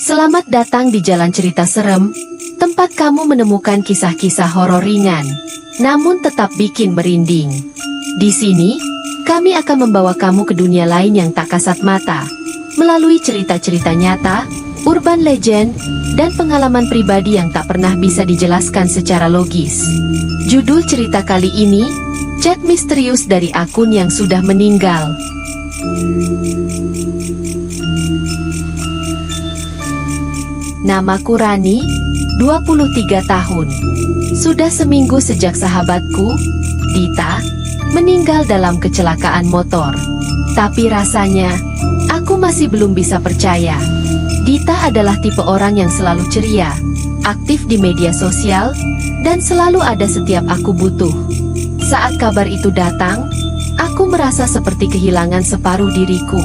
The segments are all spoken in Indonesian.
Selamat datang di Jalan Cerita Serem, tempat kamu menemukan kisah-kisah horor ringan, namun tetap bikin merinding. Di sini, kami akan membawa kamu ke dunia lain yang tak kasat mata, melalui cerita-cerita nyata, urban legend, dan pengalaman pribadi yang tak pernah bisa dijelaskan secara logis. Judul cerita kali ini, Chat Misterius dari Akun Yang Sudah Meninggal. Namaku Rani, 23 tahun. Sudah seminggu sejak sahabatku, Dita, meninggal dalam kecelakaan motor. Tapi rasanya, aku masih belum bisa percaya. Dita adalah tipe orang yang selalu ceria, aktif di media sosial, dan selalu ada setiap aku butuh. Saat kabar itu datang, aku merasa seperti kehilangan separuh diriku.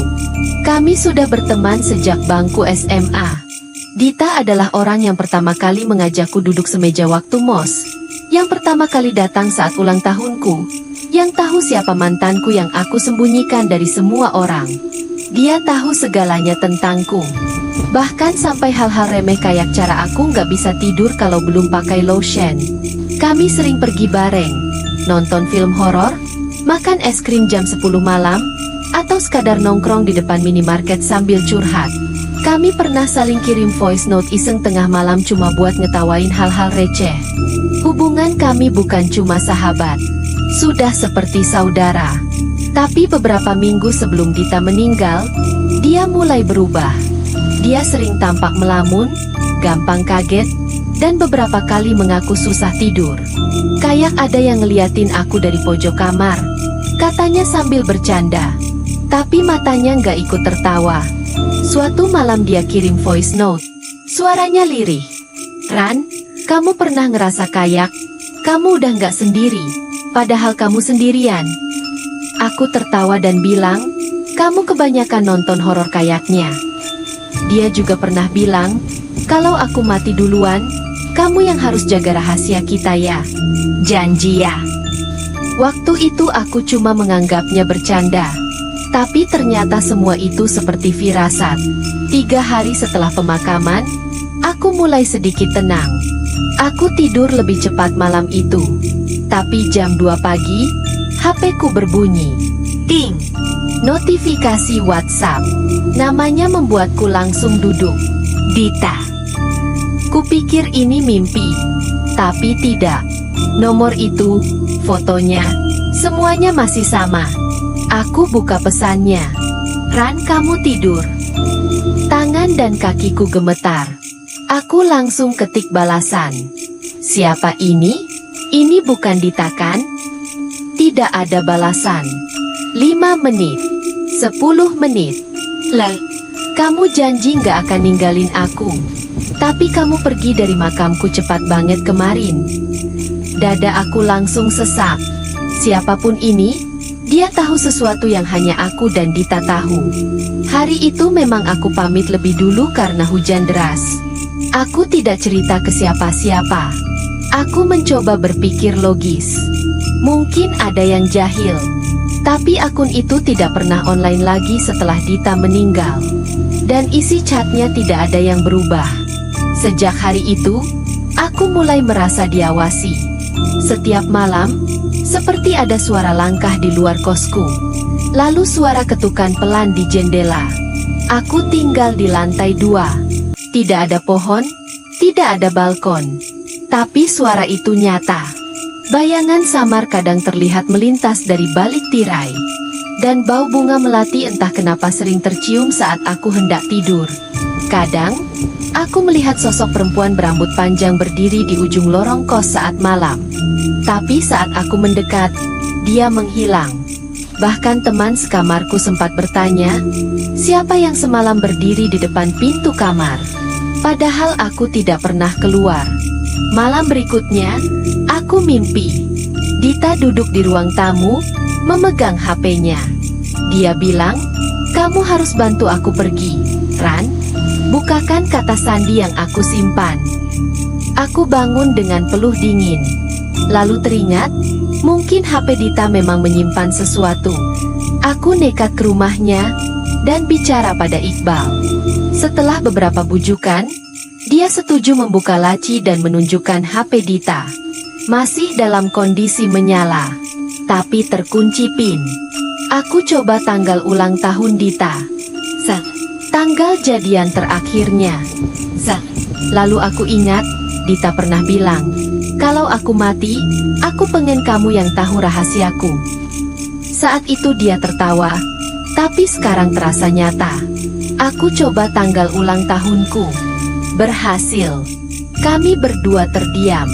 Kami sudah berteman sejak bangku SMA. Dita adalah orang yang pertama kali mengajakku duduk semeja waktu MOS, yang pertama kali datang saat ulang tahunku, yang tahu siapa mantanku yang aku sembunyikan dari semua orang. Dia tahu segalanya tentangku, bahkan sampai hal-hal remeh kayak cara aku nggak bisa tidur kalau belum pakai lotion. Kami sering pergi bareng, nonton film horor, makan es krim jam 10 malam, atau sekadar nongkrong di depan minimarket sambil curhat. Kami pernah saling kirim voice note iseng tengah malam cuma buat ngetawain hal-hal receh. Hubungan kami bukan cuma sahabat, sudah seperti saudara. Tapi beberapa minggu sebelum Dita meninggal, dia mulai berubah. Dia sering tampak melamun, gampang kaget, dan beberapa kali mengaku susah tidur. Kayak ada yang ngeliatin aku dari pojok kamar, katanya sambil bercanda. Tapi matanya nggak ikut tertawa. Suatu malam dia kirim voice note. Suaranya lirih. "Ran, kamu pernah ngerasa kayak kamu udah nggak sendiri, padahal kamu sendirian?" Aku tertawa dan bilang, "Kamu kebanyakan nonton horor kayaknya." Dia juga pernah bilang, "Kalau aku mati duluan, kamu yang harus jaga rahasia kita ya. Janji ya." Waktu itu aku cuma menganggapnya bercanda. Tapi ternyata semua itu seperti firasat. 3 hari setelah pemakaman, aku mulai sedikit tenang. Aku tidur lebih cepat malam itu. Tapi jam 2 pagi, HP-ku berbunyi. Ting! Notifikasi WhatsApp. Namanya membuatku langsung duduk. Dita. Kupikir ini mimpi. Tapi tidak. Nomor itu, fotonya, semuanya masih sama. Aku buka pesannya. "Ran, kamu tidur?" Tangan dan kakiku gemetar. Aku langsung ketik balasan. "Siapa ini? Ini bukan Dita kan?" Tidak ada balasan. 5 menit. 10 menit. "Lah, kamu janji nggak akan ninggalin aku. Tapi kamu pergi dari makamku cepat banget kemarin." Dada aku langsung sesak. Siapapun ini, dia tahu sesuatu yang hanya aku dan Dita tahu. Hari itu memang aku pamit lebih dulu karena hujan deras. Aku tidak cerita ke siapa-siapa. Aku mencoba berpikir logis. Mungkin ada yang jahil. Tapi akun itu tidak pernah online lagi setelah Dita meninggal. Dan isi chatnya tidak ada yang berubah. Sejak hari itu, aku mulai merasa diawasi. Setiap malam, seperti ada suara langkah di luar kosku. Lalu suara ketukan pelan di jendela. Aku tinggal di lantai 2. Tidak ada pohon, tidak ada balkon. Tapi suara itu nyata. Bayangan samar kadang terlihat melintas dari balik tirai. Dan bau bunga melati entah kenapa sering tercium saat aku hendak tidur. Kadang, aku melihat sosok perempuan berambut panjang berdiri di ujung lorong kos saat malam. Tapi saat aku mendekat, dia menghilang. Bahkan teman sekamarku sempat bertanya, siapa yang semalam berdiri di depan pintu kamar? Padahal aku tidak pernah keluar. Malam berikutnya, aku mimpi. Dita duduk di ruang tamu, memegang HP-nya. Dia bilang, "Kamu harus bantu aku pergi, Ran. Bukakan kata sandi yang aku simpan." Aku bangun dengan peluh dingin. Lalu teringat, mungkin HP Dita memang menyimpan sesuatu. Aku nekat ke rumahnya, dan bicara pada Iqbal. Setelah beberapa bujukan, dia setuju membuka laci dan menunjukkan HP Dita. Masih dalam kondisi menyala, tapi terkunci PIN. Aku coba tanggal ulang tahun Dita. Tanggal jadian terakhirnya. Lalu aku ingat, Dita pernah bilang, kalau aku mati, aku pengen kamu yang tahu rahasiaku. Saat itu dia tertawa, tapi sekarang terasa nyata. Aku coba tanggal ulang tahunku. Berhasil. Kami berdua terdiam.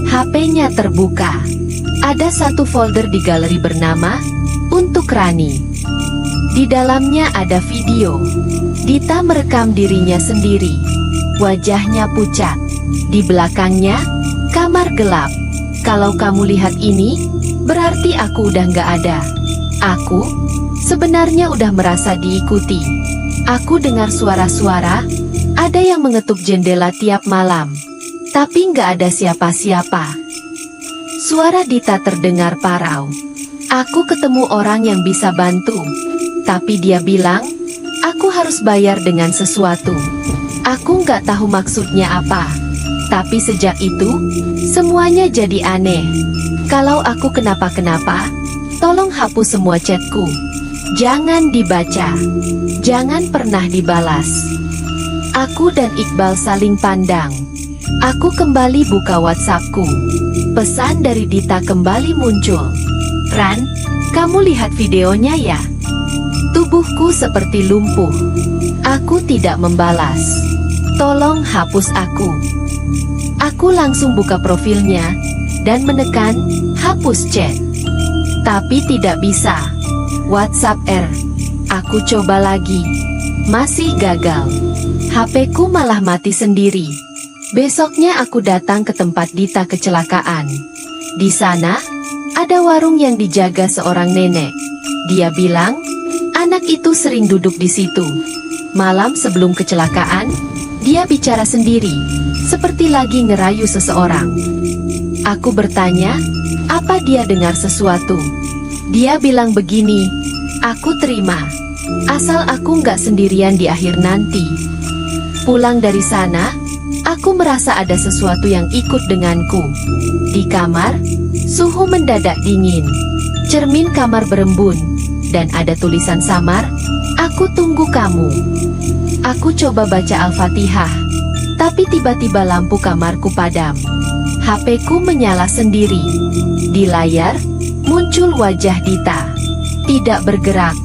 HP-nya terbuka. Ada satu folder di galeri bernama Untuk Rani. Di dalamnya ada video. Dita merekam dirinya sendiri. Wajahnya pucat. Di belakangnya, kamar gelap. Kalau kamu lihat ini, berarti aku udah nggak ada. Aku sebenarnya udah merasa diikuti. Aku dengar suara-suara, ada yang mengetuk jendela tiap malam. Tapi nggak ada siapa-siapa. Suara Dita terdengar parau. Aku ketemu orang yang bisa bantu. Tapi dia bilang, aku harus bayar dengan sesuatu. Aku nggak tahu maksudnya apa. Tapi sejak itu, semuanya jadi aneh. Kalau aku kenapa-kenapa, tolong hapus semua chatku. Jangan dibaca. Jangan pernah dibalas. Aku dan Iqbal saling pandang. Aku kembali buka WhatsAppku. Pesan dari Dita kembali muncul. Ran, kamu lihat videonya ya? Tubuhku seperti lumpuh. Aku tidak membalas. Tolong hapus aku. Aku langsung buka profilnya dan menekan hapus chat. Tapi tidak bisa. WhatsApp R. Aku coba lagi. Masih gagal. HP-ku malah mati sendiri. Besoknya aku datang ke tempat Dita kecelakaan. Di sana, ada warung yang dijaga seorang nenek. Dia bilang, anak itu sering duduk di situ. Malam sebelum kecelakaan, dia bicara sendiri, seperti lagi ngerayu seseorang. Aku bertanya, apa dia dengar sesuatu? Dia bilang begini, aku terima, asal aku nggak sendirian di akhir nanti. Pulang dari sana, aku merasa ada sesuatu yang ikut denganku. Di kamar, suhu mendadak dingin. Cermin kamar berembun, dan ada tulisan samar, aku tunggu kamu. Aku coba baca Al-Fatihah, tapi tiba-tiba lampu kamarku padam. HP-ku menyala sendiri. Di layar, muncul wajah Dita. Tidak bergerak,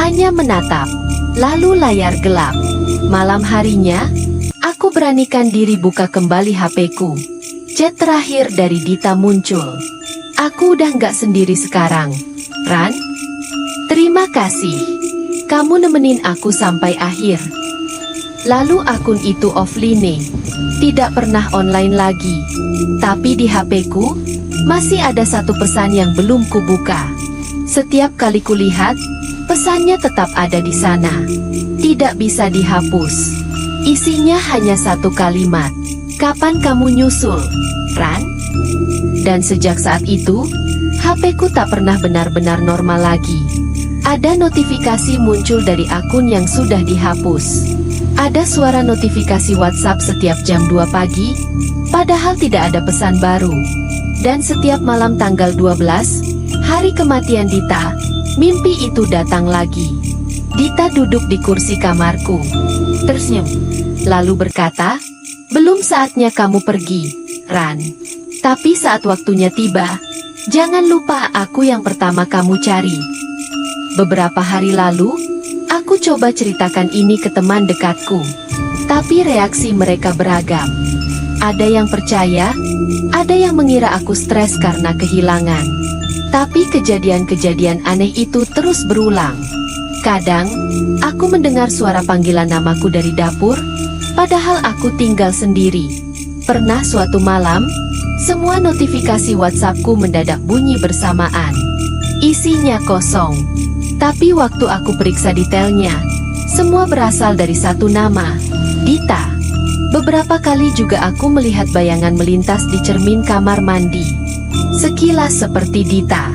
hanya menatap. Lalu layar gelap. Malam harinya, aku beranikan diri buka kembali HP-ku. Chat terakhir dari Dita muncul. Aku udah nggak sendiri sekarang. Ran, terima kasih. Kamu nemenin aku sampai akhir. Lalu akun itu offline, tidak pernah online lagi. Tapi di HP-ku, masih ada satu pesan yang belum kubuka. Setiap kali kulihat, pesannya tetap ada di sana. Tidak bisa dihapus. Isinya hanya satu kalimat. Kapan kamu nyusul, Ran? Dan sejak saat itu, HP-ku tak pernah benar-benar normal lagi. Ada notifikasi muncul dari akun yang sudah dihapus. Ada suara notifikasi WhatsApp setiap jam 2 pagi, padahal tidak ada pesan baru. Dan setiap malam tanggal 12, hari kematian Dita, mimpi itu datang lagi. Dita duduk di kursi kamarku, tersenyum, lalu berkata, belum saatnya kamu pergi, Ran. Tapi saat waktunya tiba, jangan lupa aku yang pertama kamu cari. Beberapa hari lalu, aku coba ceritakan ini ke teman dekatku. Tapi reaksi mereka beragam. Ada yang percaya, ada yang mengira aku stres karena kehilangan. Tapi kejadian-kejadian aneh itu terus berulang. Kadang, aku mendengar suara panggilan namaku dari dapur, padahal aku tinggal sendiri. Pernah suatu malam, semua notifikasi WhatsAppku mendadak bunyi bersamaan. Isinya kosong. Tapi waktu aku periksa detailnya, semua berasal dari satu nama, Dita. Beberapa kali juga aku melihat bayangan melintas di cermin kamar mandi. Sekilas seperti Dita.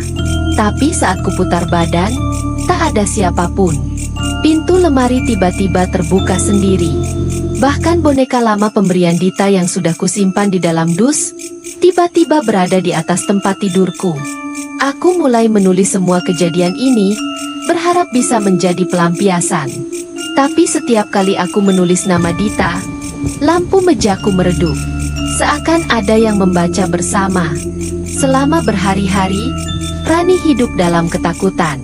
Tapi saat kuputar badan, tak ada siapapun. Pintu Pintu lemari tiba-tiba terbuka sendiri. Bahkan boneka lama pemberian Dita yang sudah kusimpan di dalam dus, tiba-tiba berada di atas tempat tidurku. Aku mulai menulis semua kejadian ini, berharap bisa menjadi pelampiasan. Tapi setiap kali aku menulis nama Dita, lampu mejaku meredup. Seakan ada yang membaca bersama. Selama berhari-hari, Rani hidup dalam ketakutan.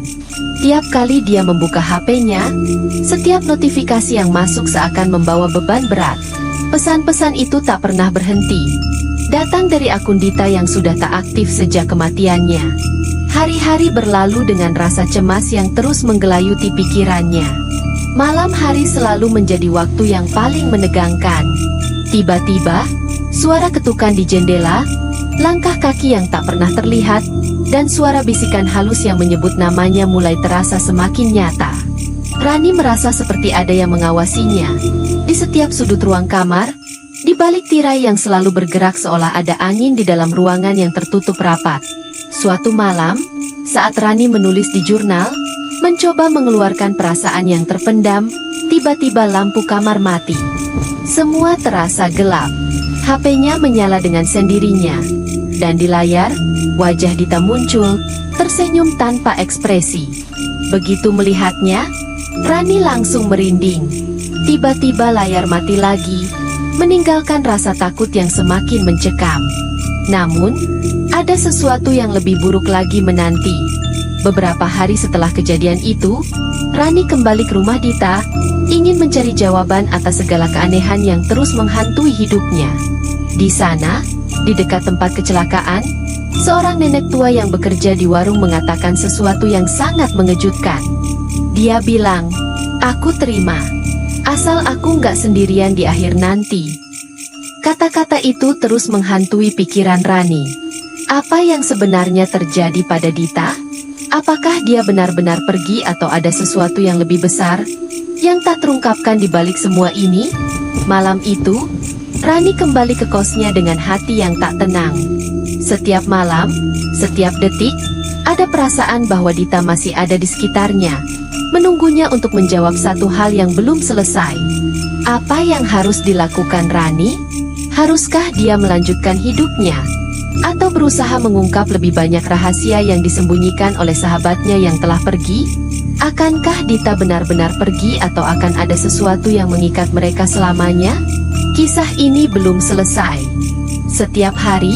Tiap kali dia membuka HP-nya, setiap notifikasi yang masuk seakan membawa beban berat. Pesan-pesan itu tak pernah berhenti. Datang dari akun Dita yang sudah tak aktif sejak kematiannya. Hari-hari berlalu dengan rasa cemas yang terus menggelayuti pikirannya. Malam hari selalu menjadi waktu yang paling menegangkan. Tiba-tiba, suara ketukan di jendela, langkah kaki yang tak pernah terlihat, dan suara bisikan halus yang menyebut namanya mulai terasa semakin nyata. Rani merasa seperti ada yang mengawasinya. Di setiap sudut ruang kamar, di balik tirai yang selalu bergerak seolah ada angin di dalam ruangan yang tertutup rapat. Suatu malam, saat Rani menulis di jurnal, mencoba mengeluarkan perasaan yang terpendam, tiba-tiba lampu kamar mati. Semua terasa gelap. HP-nya menyala dengan sendirinya. Dan di layar, wajah Dita muncul, tersenyum tanpa ekspresi. Begitu melihatnya, Rani langsung merinding. Tiba-tiba layar mati lagi, meninggalkan rasa takut yang semakin mencekam. Namun, ada sesuatu yang lebih buruk lagi menanti. Beberapa hari setelah kejadian itu, Rani kembali ke rumah Dita, ingin mencari jawaban atas segala keanehan yang terus menghantui hidupnya. Di sana, di dekat tempat kecelakaan, seorang nenek tua yang bekerja di warung mengatakan sesuatu yang sangat mengejutkan. Dia bilang, "Aku terima, asal aku nggak sendirian di akhir nanti." Kata-kata itu terus menghantui pikiran Rani. Apa yang sebenarnya terjadi pada Dita? Apakah dia benar-benar pergi atau ada sesuatu yang lebih besar yang tak terungkapkan di balik semua ini? Malam itu, Rani kembali ke kosnya dengan hati yang tak tenang. Setiap malam, setiap detik, ada perasaan bahwa Dita masih ada di sekitarnya, menunggunya untuk menjawab satu hal yang belum selesai. Apa yang harus dilakukan Rani? Haruskah dia melanjutkan hidupnya? Atau berusaha mengungkap lebih banyak rahasia yang disembunyikan oleh sahabatnya yang telah pergi? Akankah Dita benar-benar pergi atau akan ada sesuatu yang mengikat mereka selamanya? Kisah ini belum selesai. Setiap hari,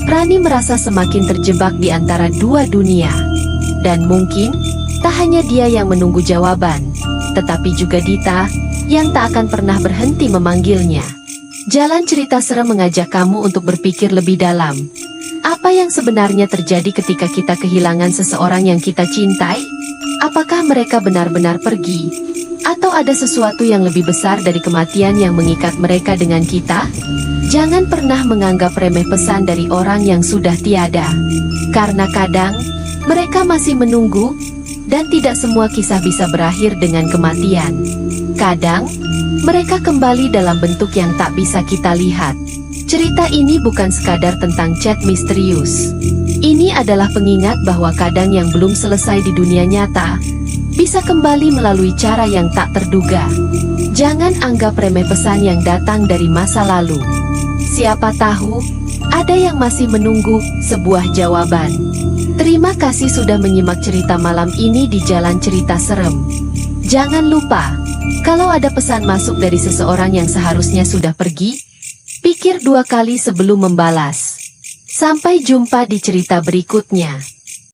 Rani merasa semakin terjebak di antara dua dunia. Dan mungkin, tak hanya dia yang menunggu jawaban, tetapi juga Dita, yang tak akan pernah berhenti memanggilnya. Jalan cerita serem mengajak kamu untuk berpikir lebih dalam. Apa yang sebenarnya terjadi ketika kita kehilangan seseorang yang kita cintai? Apakah mereka benar-benar pergi? Atau ada sesuatu yang lebih besar dari kematian yang mengikat mereka dengan kita? Jangan pernah menganggap remeh pesan dari orang yang sudah tiada. Karena kadang, mereka masih menunggu, dan tidak semua kisah bisa berakhir dengan kematian. Kadang, mereka kembali dalam bentuk yang tak bisa kita lihat. Cerita ini bukan sekadar tentang chat misterius. Ini adalah pengingat bahwa kadang yang belum selesai di dunia nyata, bisa kembali melalui cara yang tak terduga. Jangan anggap remeh pesan yang datang dari masa lalu. Siapa tahu, ada yang masih menunggu sebuah jawaban. Terima kasih sudah menyimak cerita malam ini di Jalan Cerita Serem. Jangan lupa, kalau ada pesan masuk dari seseorang yang seharusnya sudah pergi, pikir dua kali sebelum membalas. Sampai jumpa di cerita berikutnya.